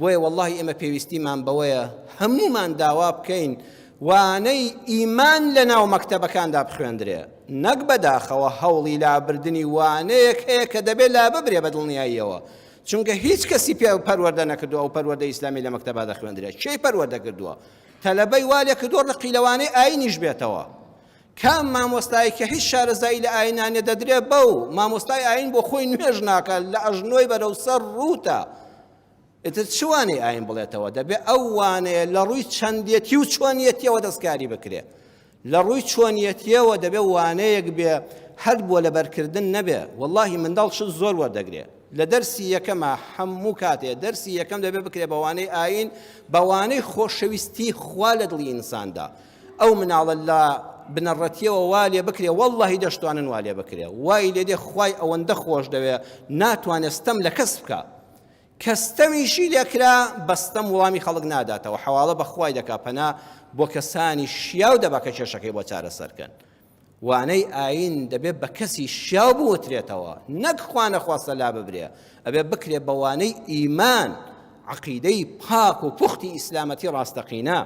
بۆیە وەڵڵاهی ئێمە پێویستیمان بەوەیە هەموومان داوا بکەین وانەی ئیمان لە ناو مەکتەبەکاندا بخوێندرێ، نەک بەداخەوە هەوڵی لابردنی وانەیەک هەیە کە دەبێت لا ببرێ بە دڵنیاییەوە، چونکە هیچ کەسی پێ پەروەردە نەکردووە و پەروەردە ئیسلامی لە مەکتەبا دەخوێندرێ. چی پەروەردە کردووە؟ تەلەبەی وا لێ کردووە ڕقی لەوانەی ئاینیش بێتەوە. کام مامۆستایی کە هیچ شارەزایی لە ئاینانێ دەدرێ بەو مامۆستای ئاین بۆ خۆی نوێژ ناکات لە ئەژنۆی بەرەو سەر ڕووتە. ئێتر چوانەی ئاین بڵێتەوە؟ دەبێت ئەو وانەیە لە ڕووی چەندێتی و چۆنیەتیەوە دەستکاری بکرێ. لە ڕووی چۆنیەتیەوە دەبێت وانەیەک بێ هەر بۆ لەبەرکردن نەبێ. وەڵڵاهی منداڵ شت زۆر وەردەگرێ. لە دەرسی یەکەمە هەموو کاتێ دەرسی یەکەم دەبێت بکرێ بە وانەی ئاین، بە وانەی خۆشەویستی خوا لە دڵی ئینساندا. ئەو مناڵە لە بنەڕەتیەوە وا لێ بکرێ، وەڵڵاهی دەشتوانن وا لێ بکرێ. وای لێ دێ خوای ئەوەندە خۆش دەوێ ناتوانێت ستەم لە کەس بکە. کەستەمیشی لێکرا بەستەم وڵامی خەڵک ناداتەوە، حواڵە بەخوای دەکا پەنا بۆ کەسانی شیاو دەبا کە کێشەکەی بۆ چارەسەرکەن. وانەی ئاین دەبێت بە کەسی شیاو بوترێتەوە، نەک خوا نەخواستە لا ببرێ، ئەبێ بکرێ بە وانەی ئیمان، عەقیدەی پاک و پوختی ئیسلامەتی ڕاستەقینە.